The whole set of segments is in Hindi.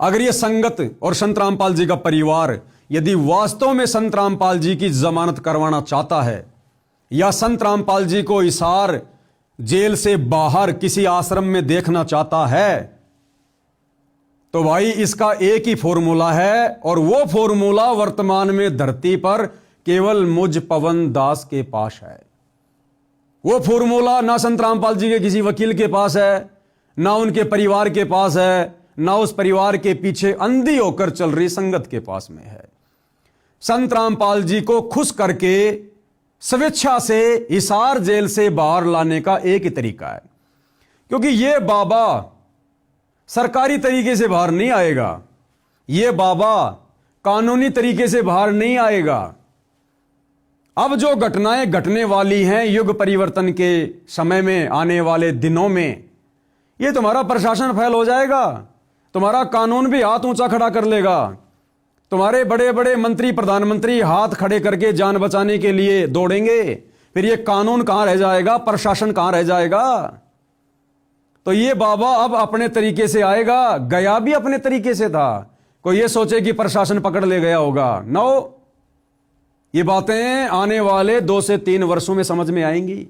अगर ये संगत और संत रामपाल जी का परिवार यदि वास्तव में संत रामपाल जी की जमानत करवाना चाहता है या संत रामपाल जी को हिसार जेल से बाहर किसी आश्रम में देखना चाहता है, तो भाई इसका एक ही फॉर्मूला है, और वो फॉर्मूला वर्तमान में धरती पर केवल मुझ पवन दास के पास है। वो फॉर्मूला ना संत रामपाल जी के किसी वकील के पास है, ना उनके परिवार के पास है, ना उस परिवार के पीछे अंधी होकर चल रही संगत के पास में है। संत रामपाल जी को खुश करके स्वेच्छा से हिसार जेल से बाहर लाने का एक ही तरीका है, क्योंकि ये बाबा सरकारी तरीके से बाहर नहीं आएगा, ये बाबा कानूनी तरीके से बाहर नहीं आएगा। अब जो घटनाएं घटने वाली हैं युग परिवर्तन के समय में, आने वाले दिनों में, ये तुम्हारा प्रशासन फेल हो जाएगा, तुम्हारा कानून भी हाथ ऊंचा खड़ा कर लेगा, तुम्हारे बड़े बड़े मंत्री प्रधानमंत्री हाथ खड़े करके जान बचाने के लिए दौड़ेंगे, फिर ये कानून कहां रह जाएगा, प्रशासन कहां रह जाएगा। तो ये बाबा अब अपने तरीके से आएगा, गया भी अपने तरीके से था। कोई ये सोचे कि प्रशासन पकड़ ले गया होगा, नो, ये बातें आने वाले 2 से 3 वर्षों में समझ में आएंगी।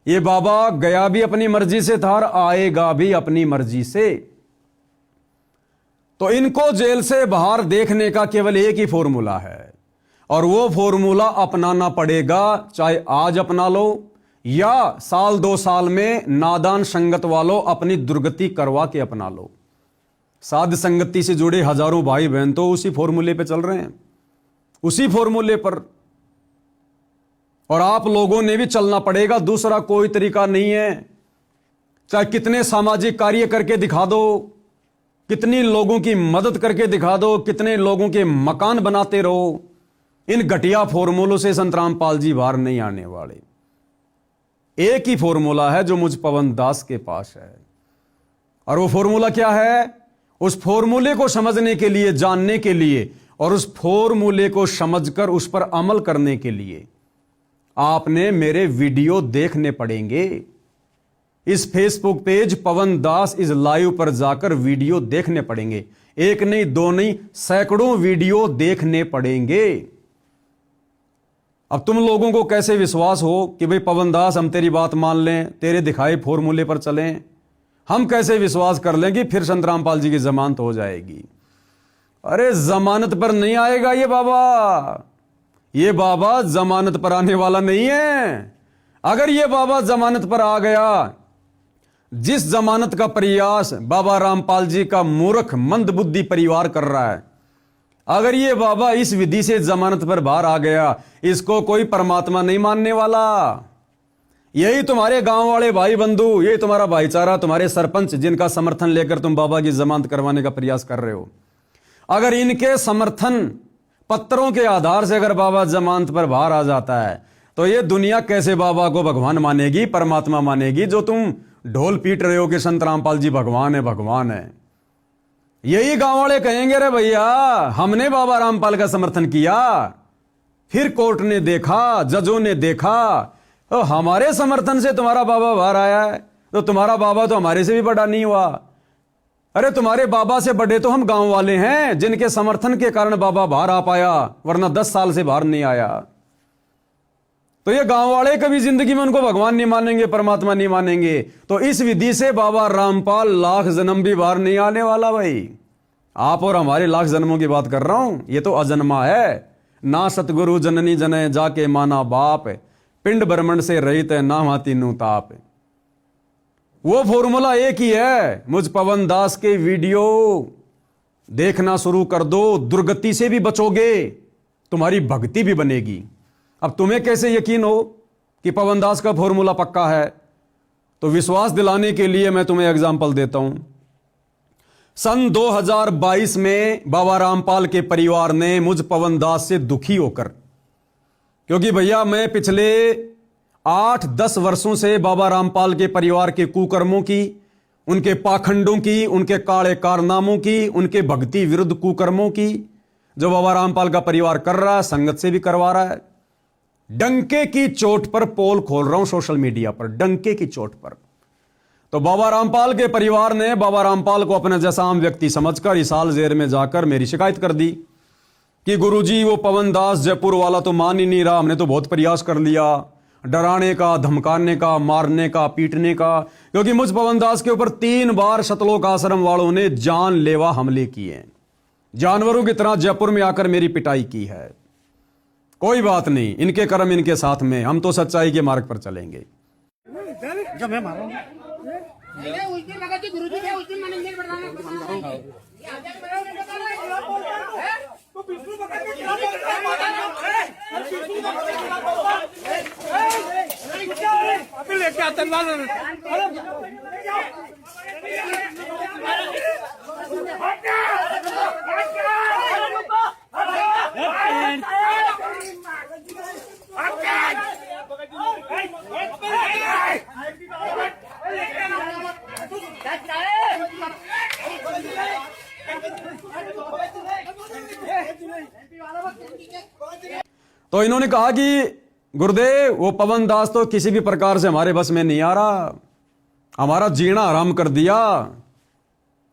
ये बाबा गया भी अपनी मर्जी से था और आएगा भी अपनी मर्जी से। तो इनको जेल से बाहर देखने का केवल एक ही फॉर्मूला है, और वो फॉर्मूला अपनाना पड़ेगा, चाहे आज अपना लो या साल 2 साल में नादान संगत वालों अपनी दुर्गति करवा के अपना लो। साध संगति से जुड़े हजारों भाई बहन तो उसी फॉर्मूले पे चल रहे हैं, उसी फॉर्मूले पर, और आप लोगों ने भी चलना पड़ेगा, दूसरा कोई तरीका नहीं है। चाहे कितने सामाजिक कार्य करके दिखा दो, कितनी लोगों की मदद करके दिखा दो, कितने लोगों के मकान बनाते रहो, इन घटिया फॉर्मूलों से संत रामपाल जी बाहर नहीं आने वाले। एक ही फॉर्मूला है जो मुझ पवन दास के पास है, और वो फॉर्मूला क्या है? उस फॉर्मूले को समझने के लिए, जानने के लिए, और उस फॉर्मूले को समझकर उस पर अमल करने के लिए आपने मेरे वीडियो देखने पड़ेंगे। इस Facebook page Pawan Das is live पर जाकर वीडियो देखने पड़ेंगे, एक नहीं, 2 नहीं, सैकड़ों वीडियो देखने पड़ेंगे। अब तुम लोगों को कैसे विश्वास हो कि भाई पवन दास हम तेरी बात मान लें, तेरे दिखाए फॉर्मूले पर चलें? हम कैसे विश्वास कर लें कि फिर संत रामपाल जी की जमानत हो जाएगी? अरे जमानत पर नहीं आएगा ये बाबा, ये बाबा जमानत पर आने वाला नहीं है। अगर ये बाबा जमानत पर आ गया, जिस जमानत का प्रयास बाबा रामपाल जी का मूर्ख मंदबुद्धि परिवार कर रहा है, अगर ये बाबा इस विधि से जमानत पर बाहर आ गया, इसको कोई परमात्मा नहीं मानने वाला। यही तुम्हारे गांव वाले भाई बंधु, यही तुम्हारा भाईचारा, तुम्हारे सरपंच जिनका समर्थन लेकर तुम बाबा की जमानत करवाने का प्रयास कर रहे हो, अगर इनके समर्थन पत्रों के आधार से अगर बाबा जमानत पर बाहर आ जाता है, तो ये दुनिया कैसे बाबा को भगवान मानेगी, परमात्मा मानेगी, जो तुम ढोल पीट रहे हो कि संत रामपाल जी भगवान है, भगवान है। यही गांव वाले कहेंगे, रे भैया हमने बाबा रामपाल का समर्थन किया, फिर कोर्ट ने देखा, जजों ने देखा, तो हमारे समर्थन से तुम्हारा बाबा बाहर आया है, तो तुम्हारा बाबा तो हमारे से भी बड़ा नहीं हुआ। अरे तुम्हारे बाबा से बड़े तो हम गांव वाले हैं, जिनके समर्थन के कारण बाबा बाहर आ पाया, वरना 10 साल से बाहर नहीं आया। तो ये गांव वाले कभी जिंदगी में उनको भगवान नहीं मानेंगे, परमात्मा नहीं मानेंगे। तो इस विधि से बाबा रामपाल लाख जन्म भी बाहर नहीं आने वाला। भाई आप और हमारे लाख जन्मों की बात कर रहा हूं, ये तो अजन्मा है। ना सतगुरु जननी जने जाके माना बाप, पिंड ब्रह्मंड से रहित है ना माती नु ताप। वो फॉर्मूला एक ही है। मुझ पवन दास के वीडियो देखना शुरू कर दो, दुर्गति से भी बचोगे, तुम्हारी भक्ति भी बनेगी। अब तुम्हें कैसे यकीन हो कि पवन दास का फॉर्मूला पक्का है? तो विश्वास दिलाने के लिए मैं तुम्हें एग्जांपल देता हूं। सन 2022 में बाबा रामपाल के परिवार ने मुझ पवन दास से दुखी होकर, क्योंकि भैया मैं पिछले 8-10 वर्षों से बाबा रामपाल के परिवार के कुकर्मों की, उनके पाखंडों की, उनके काले कारनामों की, उनके भक्ति विरुद्ध कुकर्मों की जो बाबा रामपाल का परिवार कर रहा है, संगत से भी करवा रहा है, डंके की चोट पर पोल खोल रहा हूं सोशल मीडिया पर, डंके की चोट पर। तो बाबा रामपाल के परिवार ने बाबा रामपाल को अपने जैसा आम व्यक्ति समझकर हिसार जेल में जाकर मेरी शिकायत कर दी कि गुरुजी वो पवन दास जयपुर वाला तो मान ही नहीं रहा, हमने तो बहुत प्रयास कर लिया डराने का, धमकाने का, मारने का, पीटने का, क्योंकि मुझ पवन दास के ऊपर 3 बार सतलोक आश्रम वालों ने जानलेवा हमले किए, जानवरों की तरह जयपुर में आकर मेरी पिटाई की है। कोई बात नहीं, इनके कर्म इनके साथ में, हम तो सच्चाई के मार्ग पर चलेंगे। जब मैं मारूं उस दिन लगा कि गुरुजी ने उस दिन मैंने इंजन बढ़ाना लेके आतंकवाद तो इन्होंने कहा कि गुरुदेव वो पवन दास तो किसी भी प्रकार से हमारे बस में नहीं आ रहा, हमारा जीना आराम कर दिया,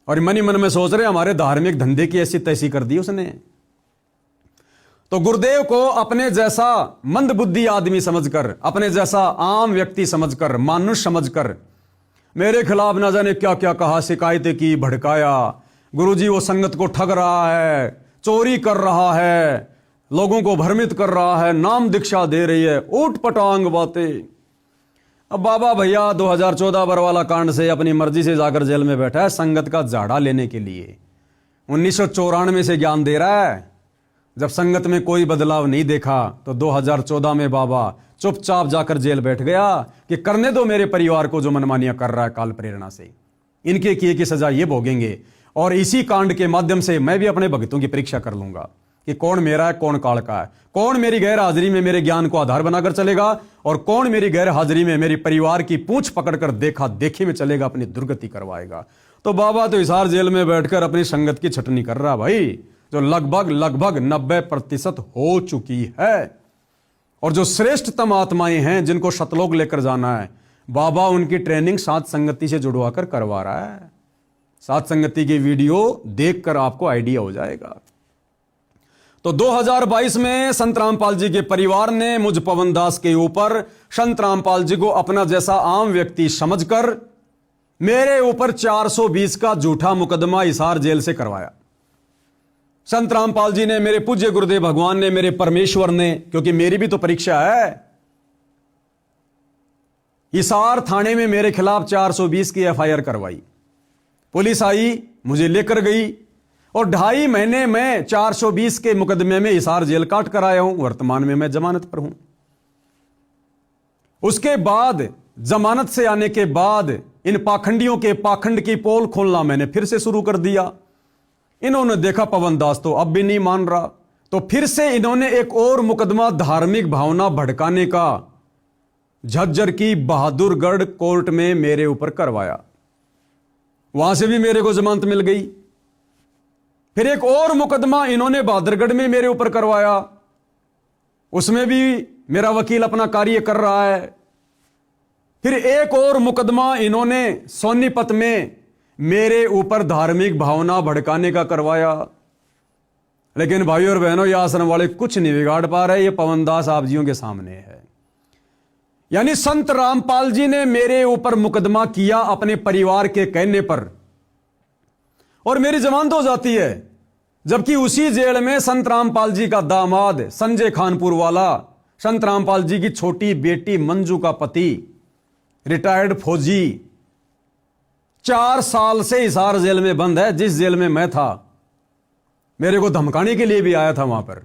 और मन ही मन में सोच रहे हमारे धार्मिक धंधे की ऐसी तैसी कर दी उसने। तो गुरुदेव को अपने जैसा मंदबुद्धि आदमी समझकर, अपने जैसा आम व्यक्ति समझकर, मानुष समझकर मेरे खिलाफ न जाने क्या क्या कहा, शिकायतें की, भड़काया। गुरुजी वो संगत को ठग रहा है, चोरी कर रहा है, लोगों को भ्रमित कर रहा है, नाम दीक्षा दे रही है, ऊट पटांग बातें। अब बाबा भैया 2014 बरवाला कांड से अपनी मर्जी से जाकर जेल में बैठा है संगत का झाड़ा लेने के लिए। 1994 से ज्ञान दे रहा है। जब संगत में कोई बदलाव नहीं देखा तो 2014 में बाबा चुपचाप जाकर जेल बैठ गया कि करने दो मेरे परिवार को जो मनमानियां कर रहा है काल प्रेरणा से, इनके किए की सजा ये भोगेंगे। और इसी कांड के माध्यम से मैं भी अपने भक्तों की परीक्षा कर लूंगा कि कौन मेरा है, कौन काल का है, कौन मेरी गैर हाजिरी में मेरे ज्ञान को आधार बनाकर चलेगा और कौन मेरी गैर हाजिरी में मेरी परिवार की पूंछ पकड़कर देखा देखी में चलेगा, अपनी दुर्गति करवाएगा। तो बाबा तो हिसार जेल में बैठकर अपनी संगत की छटनी कर रहा भाई, जो लगभग 90% हो चुकी है। और जो श्रेष्ठतम आत्माएं हैं जिनको शतलोक लेकर जाना है, बाबा उनकी ट्रेनिंग सात संगति से जुड़वाकर करवा रहा है। सात संगति की वीडियो देखकर आपको आइडिया हो जाएगा। तो 2022 में संत रामपाल जी के परिवार ने मुझ पवन दास के ऊपर संत रामपाल जी को अपना जैसा आम व्यक्ति समझकर मेरे ऊपर 420 का झूठा मुकदमा हिसार जेल से करवाया। संत रामपाल जी ने, मेरे पूज्य गुरुदेव भगवान ने, मेरे परमेश्वर ने, क्योंकि मेरी भी तो परीक्षा है, हिसार थाने में मेरे खिलाफ 420 की एफआईआर करवाई। पुलिस आई, मुझे लेकर गई और 2.5 महीने में 420 के मुकदमे में हिसार जेल काट कर आया हूं। वर्तमान में मैं जमानत पर हूं। उसके बाद जमानत से आने के बाद इन पाखंडियों के पाखंड की पोल खोलना मैंने फिर से शुरू कर दिया। इन्होंने देखा पवन दास तो अब भी नहीं मान रहा, तो फिर से इन्होंने एक और मुकदमा धार्मिक भावना भड़काने का झज्जर की बहादुरगढ़ कोर्ट में मेरे ऊपर करवाया। वहां से भी मेरे को जमानत मिल गई। फिर एक और मुकदमा इन्होंने बहादुरगढ़ में मेरे ऊपर करवाया, उसमें भी मेरा वकील अपना कार्य कर रहा है। फिर एक और मुकदमा इन्होंने सोनीपत में मेरे ऊपर धार्मिक भावना भड़काने का करवाया। लेकिन भाइयों और बहनों, ये आश्रम वाले कुछ नहीं बिगाड़ पा रहे। ये पवन दास आप जियों के सामने है। यानी संत रामपाल जी ने मेरे ऊपर मुकदमा किया अपने परिवार के कहने पर, और मेरी जमानत हो जाती है। जबकि उसी जेल में संत रामपाल जी का दामाद संजय खानपुर वाला, संत रामपाल जी की छोटी बेटी मंजू का पति, रिटायर्ड फौजी, 4 साल से हिसार जेल में बंद है। जिस जेल में मैं था, मेरे को धमकाने के लिए भी आया था वहां पर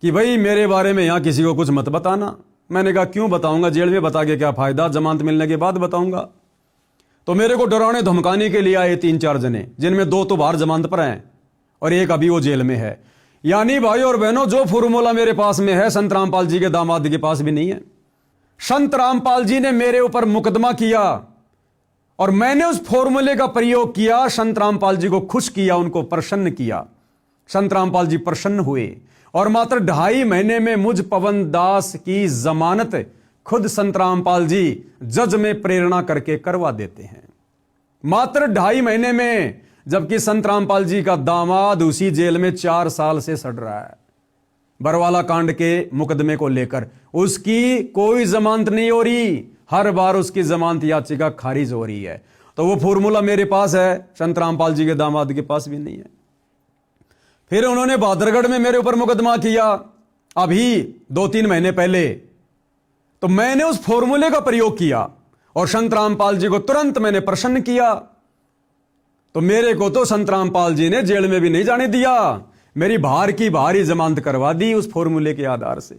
कि भाई मेरे बारे में यहां किसी को कुछ मत बताना। मैंने कहा क्यों बताऊंगा, जेल में बता के क्या फायदा, जमानत मिलने के बाद बताऊंगा। तो मेरे को डराने धमकाने के लिए आए 3-4 जने, जिनमें 2 तो बाहर जमानत पर हैं और एक अभी वो जेल में है। यानी भाई और बहनों, जो फॉर्मूला मेरे पास में है संत रामपाल जी के दामाद के पास भी नहीं है। संत रामपाल जी ने मेरे ऊपर मुकदमा किया और मैंने उस फॉर्मूले का प्रयोग किया, संत रामपाल जी को खुश किया, उनको प्रसन्न किया। संत रामपाल जी प्रसन्न हुए और मात्र 2.5 महीने में मुझ पवन दास की जमानत खुद संत रामपाल जी जज में प्रेरणा करके करवा देते हैं, मात्र 2.5 महीने में। जबकि संत रामपाल जी का दामाद उसी जेल में 4 साल से सड़ रहा है बरवाला कांड के मुकदमे को लेकर। उसकी कोई जमानत नहीं हो रही, हर बार उसकी जमानत याचिका खारिज हो रही है। तो वो फॉर्मूला मेरे पास है, संत रामपाल जी के दामाद के पास भी नहीं है। फिर उन्होंने बहादुरगढ़ में मेरे ऊपर मुकदमा किया अभी 2-3 महीने पहले। तो मैंने उस फॉर्मूले का प्रयोग किया और संत रामपाल जी को तुरंत मैंने प्रसन्न किया। तो मेरे को तो संत रामपाल जी ने जेल में भी नहीं जाने दिया, मेरी बाहर की बाहर ही जमानत करवा दी उस फॉर्मूले के आधार से।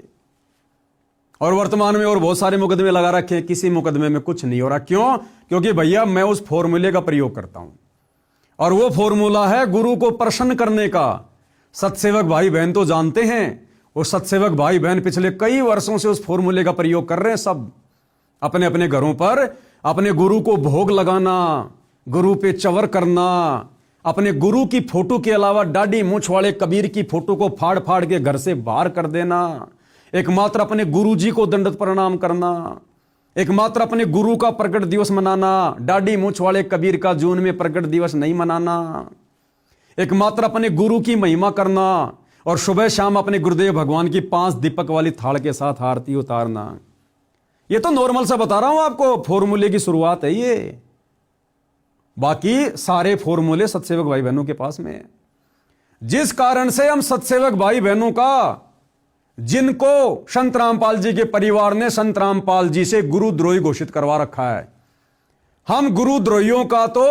और वर्तमान में और बहुत सारे मुकदमे लगा रखे हैं, किसी मुकदमे में कुछ नहीं हो रहा। क्यों? क्योंकि भैया मैं उस फॉर्मूले का प्रयोग करता हूं और वो फॉर्मूला है गुरु को प्रसन्न करने का। सत्सेवक भाई बहन तो जानते हैं, वो सत्सेवक भाई बहन पिछले कई वर्षों से उस फॉर्मूले का प्रयोग कर रहे हैं। सब अपने अपने घरों पर अपने गुरु को भोग लगाना, गुरु पे चवर करना, अपने गुरु की फोटो के अलावा दाढ़ी मूंछ वाले कबीर की फोटो को फाड़ फाड़ के घर से बाहर कर देना, एकमात्र अपने गुरु जी को दंडवत प्रणाम करना, एकमात्र अपने गुरु का प्रकट दिवस मनाना, दाढ़ी मूंछ वाले कबीर का जून में प्रकट दिवस नहीं मनाना, एकमात्र अपने गुरु की महिमा करना और सुबह शाम अपने गुरुदेव भगवान की 5 दीपक वाली थाल के साथ आरती उतारना। ये तो नॉर्मल सा बता रहा हूं आपको, फॉर्मूले की शुरुआत है ये। बाकी सारे फॉर्मूले सत्सेवक भाई बहनों के पास में है। जिस कारण से हम सत्सेवक भाई बहनों का, जिनको संत रामपाल जी के परिवार ने संत रामपाल जी से गुरुद्रोही घोषित करवा रखा है, हम गुरुद्रोहियों का तो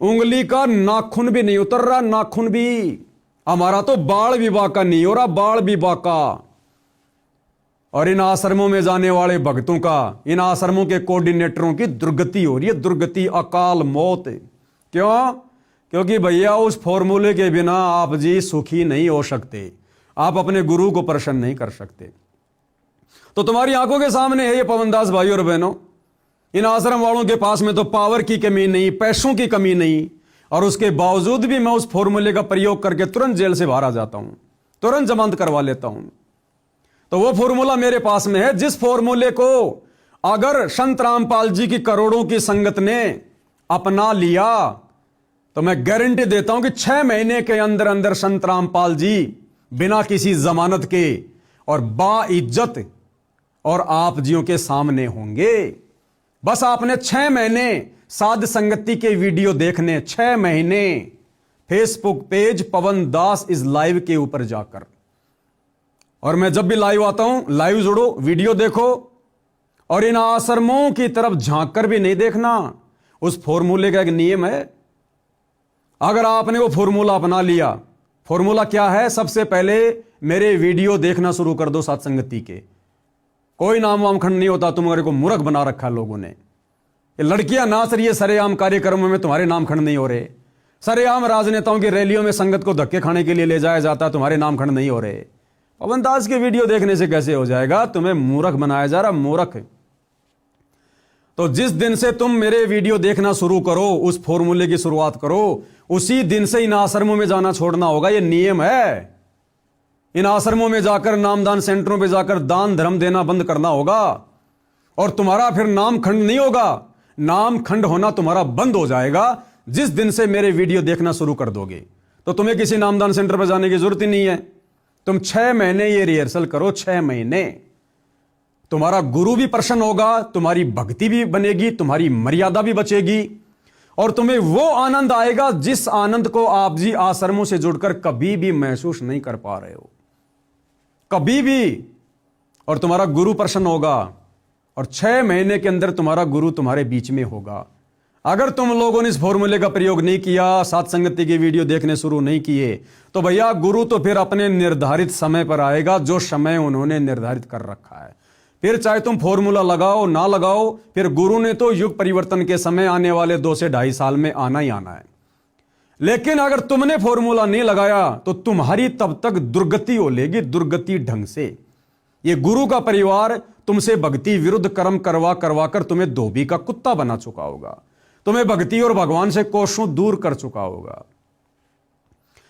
उंगली का नाखून भी नहीं उतर रहा, नाखून भी हमारा तो बाल विवाह का नहीं हो रहा, बाल विवाह का। और इन आश्रमों में जाने वाले भक्तों का, इन आश्रमों के कोऑर्डिनेटरों की दुर्गति हो रही है, दुर्गति, अकाल मौत। क्यों? क्योंकि भैया उस फॉर्मूले के बिना आप जी सुखी नहीं हो सकते, आप अपने गुरु को प्रसन्न नहीं कर सकते। तो तुम्हारी आंखों के सामने है ये पवनदास भाई और बहनों, इन आश्रम वालों के पास में तो पावर की कमी नहीं, पैसों की कमी नहीं, और उसके बावजूद भी मैं उस फॉर्मूले का प्रयोग करके तुरंत जेल से बाहर आ जाता हूं, तुरंत जमानत करवा लेता हूं। तो वो फॉर्मूला मेरे पास में है, जिस फॉर्मूले को अगर संत रामपाल जी की करोड़ों की संगत ने अपना लिया तो मैं गारंटी देता हूं कि 6 महीने के अंदर अंदर संत रामपाल जी बिना किसी जमानत के और बाइज्जत और आप जियों के सामने होंगे। बस आपने 6 महीने साध संगति के वीडियो देखने, 6 महीने Facebook page Pawan Das is live के ऊपर जाकर, और मैं जब भी लाइव आता हूं, लाइव जुड़ो, वीडियो देखो, और इन आश्रमों की तरफ झांक कर भी नहीं देखना। उस फॉर्मूले का एक नियम है, अगर आपने वो फॉर्मूला अपना लिया, फॉर्मूला क्या है? सबसे पहले मेरे वीडियो देखना शुरू कर दो सत्संगति के, कोई नाम वामखंड नहीं होता, तुम्हारे को मूर्ख बना रखा लोगों ने। ये लड़कियां नाच रही है सरेआम कार्यक्रमों में, तुम्हारे नामखंड नहीं हो रहे। सरेआम राजनेताओं की रैलियों में संगत को धक्के खाने के लिए ले जाया जाता, तुम्हारे नामखंड नहीं हो रहे। पवन दास के वीडियो देखने से कैसे हो जाएगा? तुम्हें मूर्ख बनाया जा रहा, मूर्ख। तो जिस दिन से तुम मेरे वीडियो देखना शुरू करो, उस फॉर्मूले की शुरुआत करो, उसी दिन से इन आश्रमों में जाना छोड़ना होगा। ये नियम है। इन आश्रमों में जाकर, नामदान सेंटरों पे जाकर दान धर्म देना बंद करना होगा, और तुम्हारा फिर नाम खंड नहीं होगा, नाम खंड होना तुम्हारा बंद हो जाएगा जिस दिन से मेरे वीडियो देखना शुरू कर दोगे। तो तुम्हें किसी नामदान सेंटर पर जाने की जरूरत ही नहीं है। तुम 6 महीने ये रिहर्सल करो, 6 महीने, तुम्हारा गुरु भी प्रसन्न होगा, तुम्हारी भक्ति भी बनेगी, तुम्हारी मर्यादा भी बचेगी, और तुम्हें वो आनंद आएगा जिस आनंद को आप जी आश्रमों से जुड़कर कभी भी महसूस नहीं कर पा रहे हो, कभी भी। और तुम्हारा गुरु प्रसन्न होगा, और 6 महीने के अंदर तुम्हारा गुरु तुम्हारे बीच में होगा। अगर तुम लोगों ने इस फॉर्मूले का प्रयोग नहीं किया, सत्संगति की वीडियो देखने शुरू नहीं किए, तो भैया गुरु तो फिर अपने निर्धारित समय पर आएगा, जो समय उन्होंने निर्धारित कर रखा है। फिर चाहे तुम फॉर्मूला लगाओ ना लगाओ, फिर गुरु ने तो युग परिवर्तन के समय आने वाले 2 से 2.5 साल में आना ही आना है। लेकिन अगर तुमने फॉर्मूला नहीं लगाया तो तुम्हारी तब तक दुर्गति हो लेगी, दुर्गति ढंग से। ये गुरु का परिवार तुमसे भक्ति विरुद्ध कर्म करवा करवा कर तुम्हें धोबी का कुत्ता बना चुका होगा, तुम्हें भक्ति और भगवान से कोसों दूर कर चुका होगा।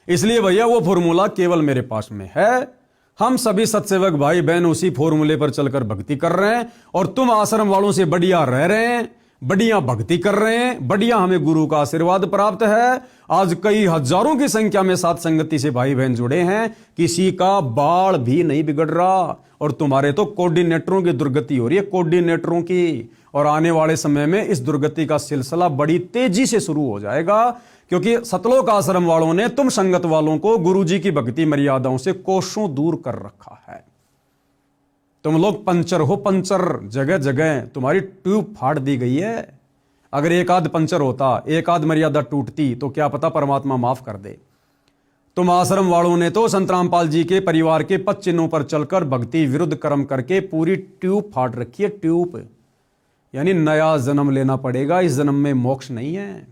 इसलिए भैया वो फॉर्मूला केवल मेरे पास में है। हम सभी सत्सेवक भाई बहन उसी फॉर्मूले पर चलकर भक्ति कर रहे हैं और तुम आश्रम वालों से बढ़िया रह रहे हैं, बढ़िया भक्ति कर रहे हैं, बढ़िया हमें गुरु का आशीर्वाद प्राप्त है। आज कई हजारों की संख्या में साथ संगति से भाई बहन जुड़े हैं, किसी का बाल भी नहीं बिगड़ रहा। और तुम्हारे तो कोऑर्डिनेटरों की दुर्गति हो रही है, कोऑर्डिनेटरों की। और आने वाले समय में इस दुर्गति का सिलसिला बड़ी तेजी से शुरू हो जाएगा, क्योंकि सतलोक आश्रम वालों ने तुम संगत वालों को गुरुजी की भक्ति मर्यादाओं से कोसों दूर कर रखा है। तुम लोग पंचर हो, पंचर। जगह जगह तुम्हारी ट्यूब फाड़ दी गई है। अगर एक आध पंचर होता, एक आध मर्यादा टूटती, तो क्या पता परमात्मा माफ कर दे। तुम आश्रम वालों ने तो संत रामपाल जी के परिवार के पद चिन्हों पर चलकर भक्ति विरुद्ध कर्म करके पूरी ट्यूब फाड़ रखी है, ट्यूब। यानी नया जन्म लेना पड़ेगा, इस जन्म में मोक्ष नहीं है।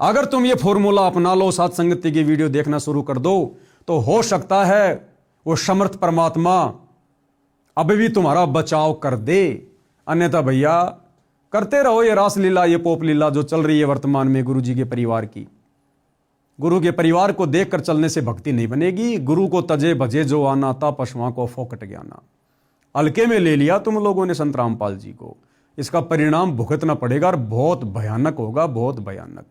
अगर तुम ये फॉर्मूला अपना लो, साथ संगति की वीडियो देखना शुरू कर दो, तो हो सकता है वो समर्थ परमात्मा अभी भी तुम्हारा बचाव कर दे। अन्यथा भैया करते रहो ये रासलीला, ये पोप लीला जो चल रही है वर्तमान में गुरु जी के परिवार की। गुरु के परिवार को देखकर चलने से भक्ति नहीं बनेगी। गुरु को तजे भजे जो आना था, पशुओं को फोकट ज्ञाना। हल्के में ले लिया तुम लोगों ने संत रामपाल जी को, इसका परिणाम भुगतना पड़ेगा और बहुत भयानक होगा, बहुत भयानक।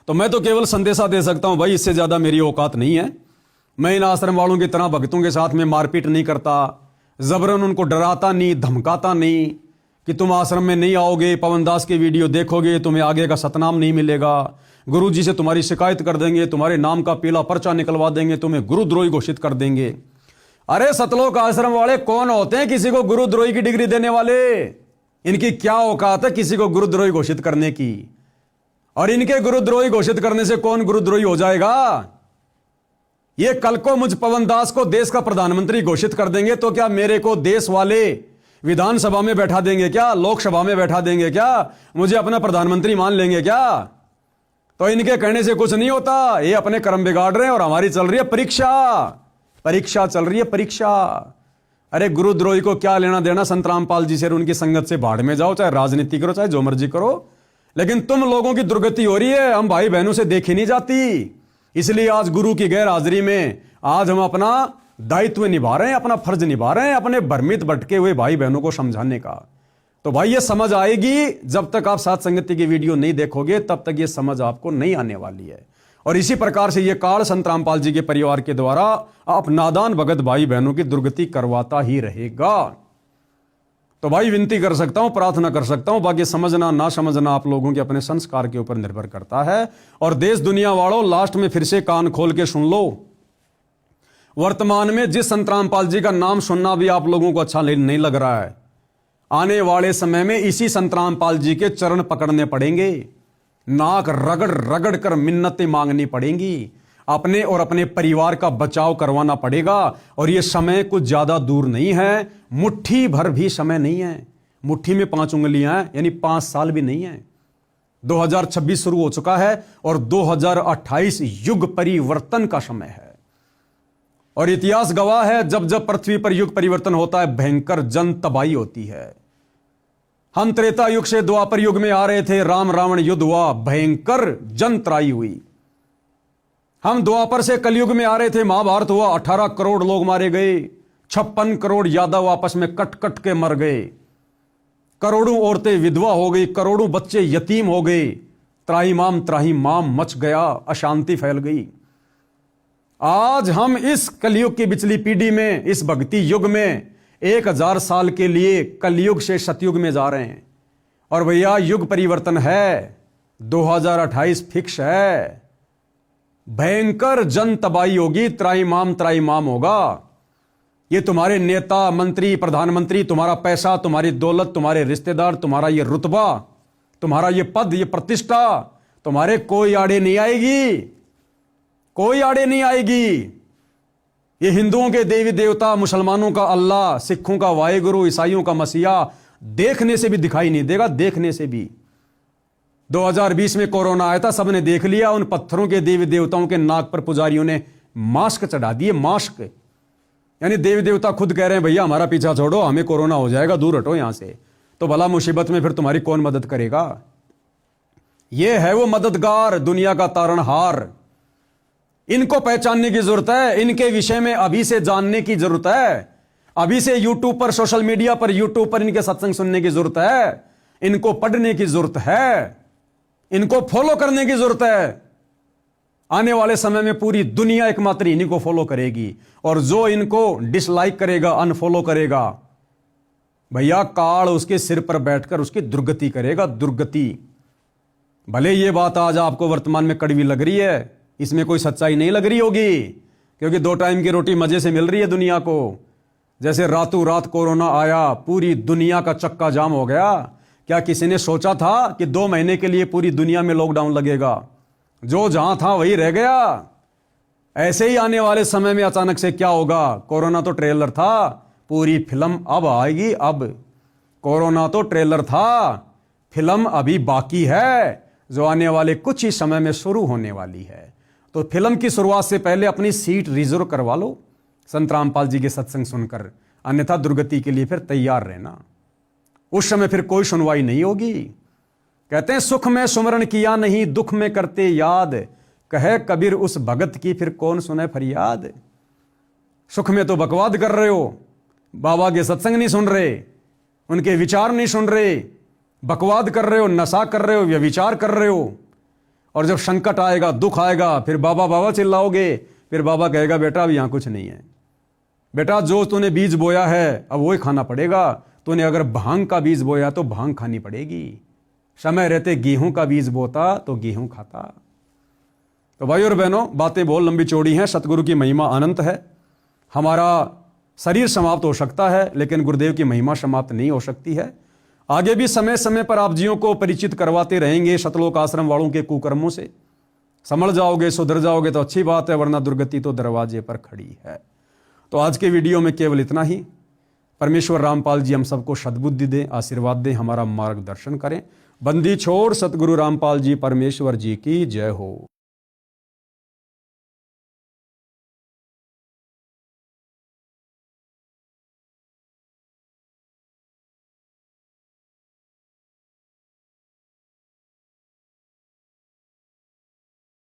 तो मैं तो केवल संदेशा दे सकता हूं भाई, इससे ज्यादा मेरी औकात नहीं है। मैं इन आश्रम वालों की तरह भक्तों के साथ में मारपीट नहीं करता, जबरन उनको डराता नहीं, धमकाता नहीं कि तुम आश्रम में नहीं आओगे, पवन दास की वीडियो देखोगे, तुम्हें आगे का सतनाम नहीं मिलेगा, गुरुजी से तुम्हारी शिकायत कर देंगे, तुम्हारे नाम का पीला पर्चा निकलवा देंगे, तुम्हें गुरुद्रोही घोषित कर देंगे। अरे सतलोक आश्रम वाले कौन होते हैं किसी को गुरुद्रोही की डिग्री देने वाले? इनकी क्या औकात है किसी को गुरुद्रोही घोषित करने की? और इनके गुरुद्रोही घोषित करने से कौन गुरुद्रोही हो जाएगा? ये कल को मुझ पवन दास को देश का प्रधानमंत्री घोषित कर देंगे तो क्या मेरे को देश वाले विधानसभा में बैठा देंगे क्या? लोकसभा में बैठा देंगे क्या? मुझे अपना प्रधानमंत्री मान लेंगे क्या? तो इनके कहने से कुछ नहीं होता। ये अपने कर्म बिगाड़ रहे हैं और हमारी चल रही है परीक्षा। परीक्षा चल रही है, परीक्षा। अरे गुरुद्रोही को क्या लेना देना संत रामपाल जी से? उनकी संगत से भाड़ में जाओ, चाहे राजनीति करो, चाहे जो मर्जी करो, लेकिन तुम लोगों की दुर्गति हो रही है, हम भाई बहनों से देखी नहीं जाती। इसलिए आज गुरु की गैर हाजिरी में आज हम अपना दायित्व निभा रहे हैं, अपना फर्ज निभा रहे हैं, अपने भ्रमित भटके हुए भाई बहनों को समझाने का। तो भाई ये समझ आएगी, जब तक आप साथ संगति की वीडियो नहीं देखोगे तब तक ये समझ आपको नहीं आने वाली है। और इसी प्रकार से ये काल संत रामपाल जी के परिवार के द्वारा आप नादान भगत भाई बहनों की दुर्गति करवाता ही रहेगा। तो भाई विनती कर सकता हूं, प्रार्थना कर सकता हूं, बाकी समझना ना समझना आप लोगों के अपने संस्कार के ऊपर निर्भर करता है। और देश दुनिया वालों, लास्ट में फिर से कान खोल के सुन लो। वर्तमान में जिस संत रामपाल जी का नाम सुनना भी आप लोगों को अच्छा नहीं लग रहा है, आने वाले समय में इसी संत रामपाल जी के चरण पकड़ने पड़ेंगे, नाक रगड़ रगड़ कर मिन्नतें मांगनी पड़ेंगी, अपने और अपने परिवार का बचाव करवाना पड़ेगा। और यह समय कुछ ज्यादा दूर नहीं है, मुट्ठी भर भी समय नहीं है। मुट्ठी में 5 उंगलियां हैं, यानी 5 साल भी नहीं है। 2026 शुरू हो चुका है और 2028 युग परिवर्तन का समय है। और इतिहास गवाह है, जब जब पृथ्वी पर युग परिवर्तन होता है भयंकर जन तबाही होती है। हम त्रेता युग से द्वापर युग में आ रहे थे, राम रावण युद्ध हुआ, भयंकर जन त्राही हुई। हम द्वापर से कलयुग में आ रहे थे, महाभारत हुआ, 18 करोड़ लोग मारे गए, 56 करोड़ यादव आपस में कट कट के मर गए, करोड़ों औरतें विधवा हो गई, करोड़ों बच्चे यतीम हो गए, त्राहिमाम मच गया, अशांति फैल गई। आज हम इस कलयुग की पिछली पीढ़ी में, इस भक्ति युग में 1000 साल के लिए कलयुग से सतयुग में जा रहे हैं। और भैया युग परिवर्तन है, 2028 फिक्स है। भयंकर जन तबाही होगी, त्राहिमाम होगा। ये तुम्हारे नेता, मंत्री, प्रधानमंत्री, तुम्हारा पैसा, तुम्हारी दौलत, तुम्हारे रिश्तेदार, तुम्हारा ये रुतबा, तुम्हारा ये पद, ये प्रतिष्ठा तुम्हारे कोई आड़े नहीं आएगी, कोई आड़े नहीं आएगी। ये हिंदुओं के देवी देवता, मुसलमानों का अल्लाह, सिखों का वाहेगुरु, ईसाइयों का मसीहा देखने से भी दिखाई नहीं देगा, देखने से भी। 2020 में कोरोना आया था, सबने देख लिया, उन पत्थरों के देवी देवताओं के नाक पर पुजारियों ने मास्क चढ़ा दिए, मास्क। यानी देवी देवता खुद कह रहे हैं भैया हमारा पीछा छोड़ो, हमें कोरोना हो जाएगा, दूर हटो यहां से। तो भला मुसीबत में फिर तुम्हारी कौन मदद करेगा? यह है वो मददगार, दुनिया का तारणहार। इनको पहचानने की जरूरत है, इनके विषय में अभी से जानने की जरूरत है, अभी से यूट्यूब पर, सोशल मीडिया पर, यूट्यूब पर इनके सत्संग सुनने की जरूरत है, इनको पढ़ने की जरूरत है, इनको फॉलो करने की जरूरत है। आने वाले समय में पूरी दुनिया एकमात्र इन्हीं को फॉलो करेगी, और जो इनको डिसलाइक करेगा, अनफॉलो करेगा, भैया काल उसके सिर पर बैठकर उसकी दुर्गति करेगा, दुर्गति। भले ये बात आज आपको वर्तमान में कड़वी लग रही है, इसमें कोई सच्चाई नहीं लग रही होगी, क्योंकि 2 टाइम की रोटी मजे से मिल रही है दुनिया को। जैसे रातों रात कोरोना आया, पूरी दुनिया का चक्का जाम हो गया। क्या किसी ने सोचा था कि 2 महीने के लिए पूरी दुनिया में लॉकडाउन लगेगा? जो जहां था वही रह गया। ऐसे ही आने वाले समय में अचानक से क्या होगा? कोरोना तो ट्रेलर था, पूरी फिल्म अब आएगी। अब कोरोना तो ट्रेलर था, फिल्म अभी बाकी है, जो आने वाले कुछ ही समय में शुरू होने वाली है। तो फिल्म की शुरुआत से पहले अपनी सीट रिजर्व करवा लो संत रामपाल जी के सत्संग सुनकर, अन्यथा दुर्गति के लिए फिर तैयार रहना। उस समय फिर कोई सुनवाई नहीं होगी। कहते हैं सुख में सुमरण किया नहीं, दुख में करते याद, कहे कबीर उस भगत की फिर कौन सुने फरियाद। सुख में तो बकवाद कर रहे हो, बाबा के सत्संग नहीं सुन रहे, उनके विचार नहीं सुन रहे, बकवाद कर रहे हो, नशा कर रहे हो, व्यभिचार कर रहे हो। और जब संकट आएगा, दुख आएगा, फिर बाबा बाबा चिल्लाओगे, फिर बाबा कहेगा बेटा अब यहां कुछ नहीं है, बेटा जो तूने बीज बोया है अब वही खाना पड़ेगा। तूने अगर भांग का बीज बोया तो भांग खानी पड़ेगी। समय रहते गेहूं का बीज बोता तो गेहूं खाता। तो भाई और बहनों, बातें बहुत लंबी चौड़ी हैं, सतगुरु की महिमा अनंत है। हमारा शरीर समाप्त हो सकता है, लेकिन गुरुदेव की महिमा समाप्त नहीं हो सकती है। आगे भी समय समय पर आप जियों को परिचित करवाते रहेंगे सतलोक आश्रम वालों के कुकर्मों से। समझ जाओगे, सुधर जाओगे तो अच्छी बात है, वरना दुर्गति तो दरवाजे पर खड़ी है। तो आज के वीडियो में केवल इतना ही। परमेश्वर रामपाल जी हम सबको सद्बुद्धि दें, आशीर्वाद दें, हमारा मार्गदर्शन करें। बंदी छोड़ सतगुरु रामपाल जी परमेश्वर जी की जय हो।